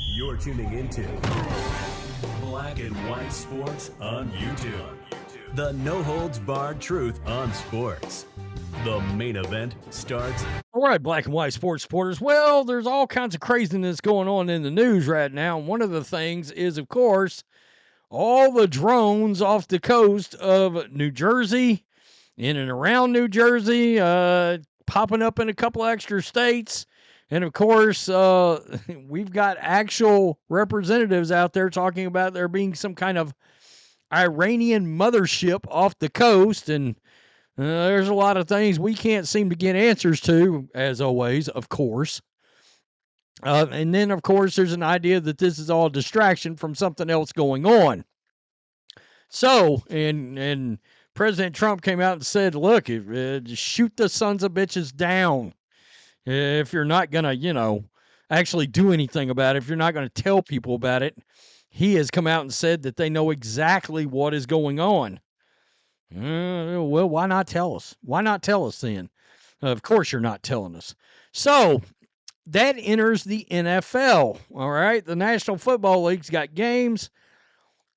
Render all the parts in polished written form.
You're tuning into Black and White Sports on YouTube. The no-holds-barred truth on sports. The main event starts. All right, Black and White Sports supporters. Well, there's all kinds of craziness going on in the news right now. One of the things is, of course, all the drones off the coast of New Jersey, in and around New Jersey, popping up in a couple extra states. And, of course, we've got actual representatives out there talking about there being some kind of Iranian mothership off the coast. And there's a lot of things we can't seem to get answers to, as always, of course. And then, of course, there's an idea that this is all a distraction from something else going on. So, and President Trump came out and said, look, shoot the sons of bitches down. If you're not going to, actually do anything about it, if you're not going to tell people about it, he has come out and said that they know exactly what is going on. Well, why not tell us? Why not tell us then? Of course you're not telling us. So, that enters the NFL, all right? The National Football League's got games,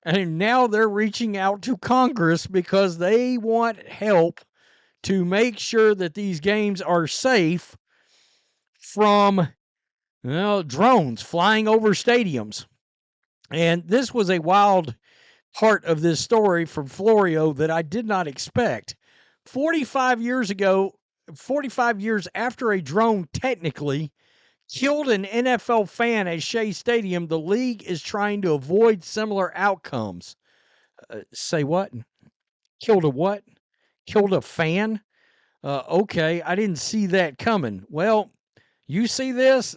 and now they're reaching out to Congress because they want help to make sure that these games are safe from drones flying over stadiums. And this was a wild part of this story from Florio that I did not expect. 45 years after a drone technically killed an NFL fan at Shea Stadium, the league is trying to avoid similar outcomes. Say what? Killed a what? Killed a fan? Okay, I didn't see that coming. Well, you see this?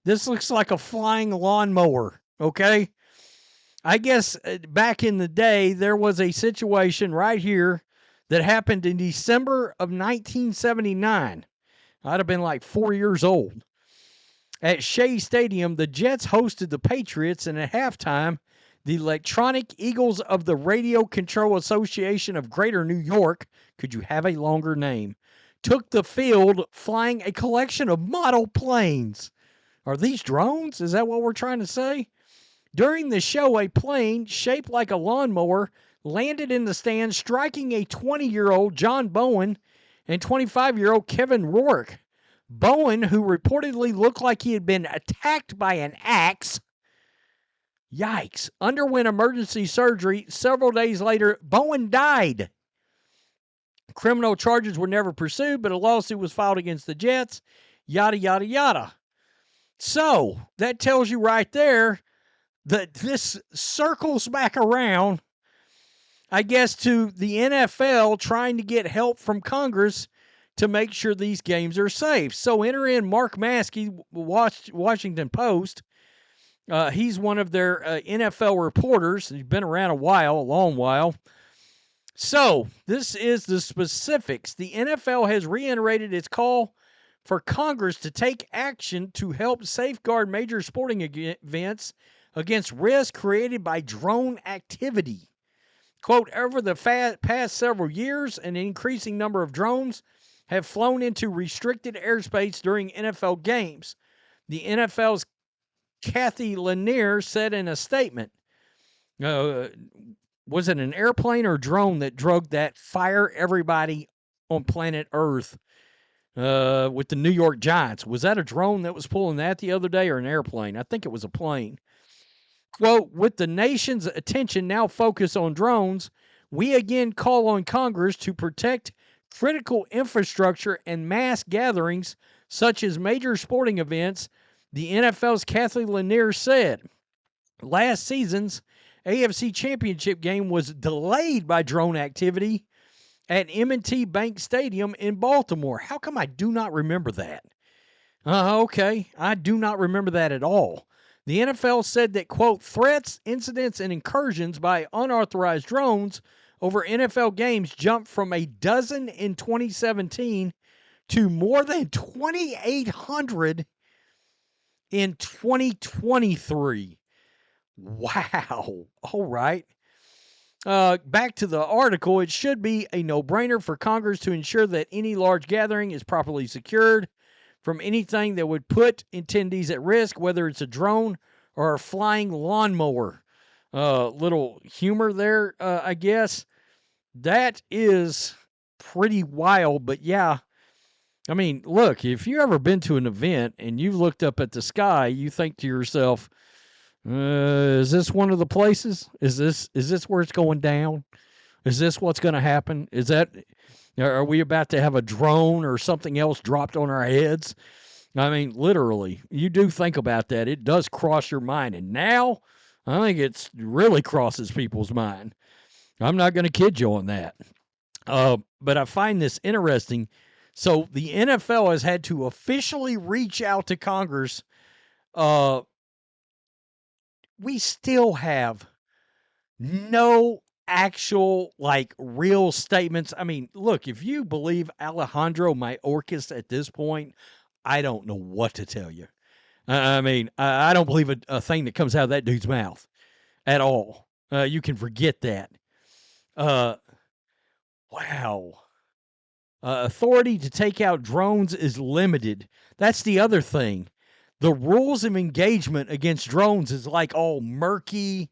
This looks like a flying lawnmower, okay? I guess back in the day, there was a situation right here that happened in December of 1979. I'd have been like 4 years old. At Shea Stadium, the Jets hosted the Patriots, and at halftime, the Electronic Eagles of the Radio Control Association of Greater New York, could you have a longer name, took the field flying a collection of model planes. Are these drones? Is that what we're trying to say? During the show, a plane shaped like a lawnmower landed in the stands, striking a 20-year-old John Bowen and 25-year-old Kevin Rourke. Bowen, who reportedly looked like he had been attacked by an axe, yikes, underwent emergency surgery. Several days later, Bowen died. Criminal charges were never pursued, but a lawsuit was filed against the Jets, yada, yada, yada. So, that tells you right there that this circles back around, I guess, to the NFL trying to get help from Congress to make sure these games are safe. So, enter in Mark Maskey, Washington Post. He's one of their NFL reporters. He's been around a long while. So, this is the specifics. The NFL has reiterated its call for Congress to take action to help safeguard major sporting events against risk created by drone activity. Quote, over the past several years, an increasing number of drones have flown into restricted airspace during NFL games. The NFL's Kathy Lanier said in a statement, was it an airplane or drone that drug that fire everybody on planet Earth with the New York Giants? Was that a drone that was pulling that the other day or an airplane? I think it was a plane. Quote, with the nation's attention now focused on drones, we again call on Congress to protect critical infrastructure and mass gatherings such as major sporting events, the NFL's Kathy Lanier said. Last season's AFC Championship game was delayed by drone activity at M&T Bank Stadium in Baltimore. How come I do not remember that? Okay, I do not remember that at all. The NFL said that, quote, threats, incidents, and incursions by unauthorized drones over NFL games jumped from a dozen in 2017 to more than 2,800 in 2023. Wow. All right. Back to the article. It should be a no-brainer for Congress to ensure that any large gathering is properly secured from anything that would put attendees at risk, whether it's a drone or a flying lawnmower. Little humor there, I guess. That is pretty wild, but yeah. I mean, look, if you've ever been to an event and you looked up at the sky, you think to yourself, is this one of the places? Is this where it's going down? Is this what's going to happen? Are we about to have a drone or something else dropped on our heads? I mean, literally, you do think about that. It does cross your mind. And now, I think it really crosses people's mind. I'm not going to kid you on that. But I find this interesting. So the NFL has had to officially reach out to Congress. We still have no actual, real statements. I mean, look, if you believe Alejandro Mayorkas at this point, I don't know what to tell you. I mean, I don't believe a thing that comes out of that dude's mouth at all. You can forget that. Wow. Authority to take out drones is limited. That's the other thing. The rules of engagement against drones is all murky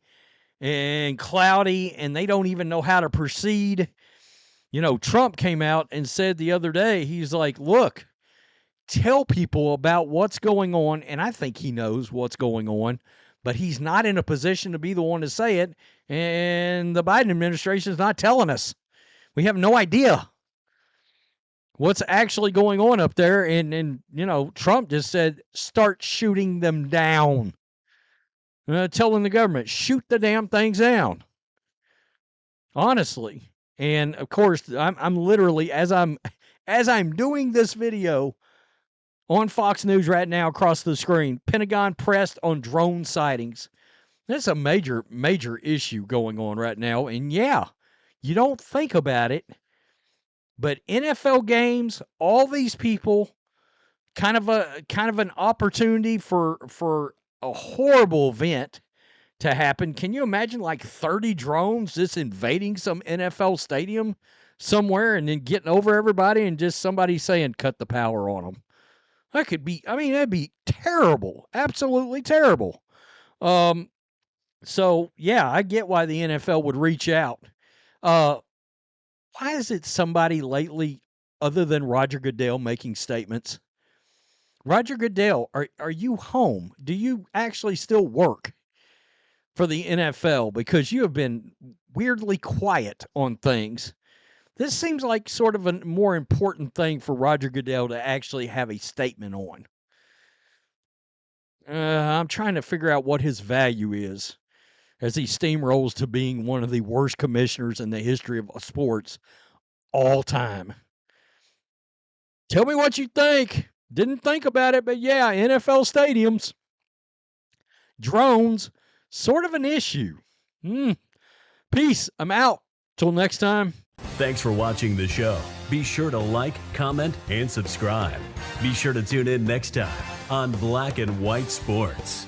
and cloudy, and they don't even know how to proceed. Trump came out and said the other day, he's like, look, tell people about what's going on, and I think he knows what's going on, but he's not in a position to be the one to say it, and the Biden administration is not telling us. We have no idea what's actually going on up there, and Trump just said, start shooting them down. Telling the government, shoot the damn things down. Honestly. And of course, I'm literally, as I'm doing this video on Fox News right now across the screen, Pentagon pressed on drone sightings. That's a major, major issue going on right now. And yeah, you don't think about it, but NFL games, all these people, kind of an opportunity for a horrible event to happen. Can you imagine 30 drones just invading some NFL stadium somewhere and then getting over everybody and just somebody saying, cut the power on them? That could be, that'd be terrible. Absolutely terrible. So yeah, I get why the NFL would reach out. Why is it somebody lately other than Roger Goodell making statements? Roger Goodell, are you home? Do you actually still work for the NFL? Because you have been weirdly quiet on things. This seems like sort of a more important thing for Roger Goodell to actually have a statement on. I'm trying to figure out what his value is as he steamrolls to being one of the worst commissioners in the history of sports all time. Tell me what you think. Didn't think about it, but yeah, NFL stadiums, drones, sort of an issue. Peace. I'm out. Till next time. Thanks for watching the show. Be sure to like, comment, and subscribe. Be sure to tune in next time on Black and White Sports.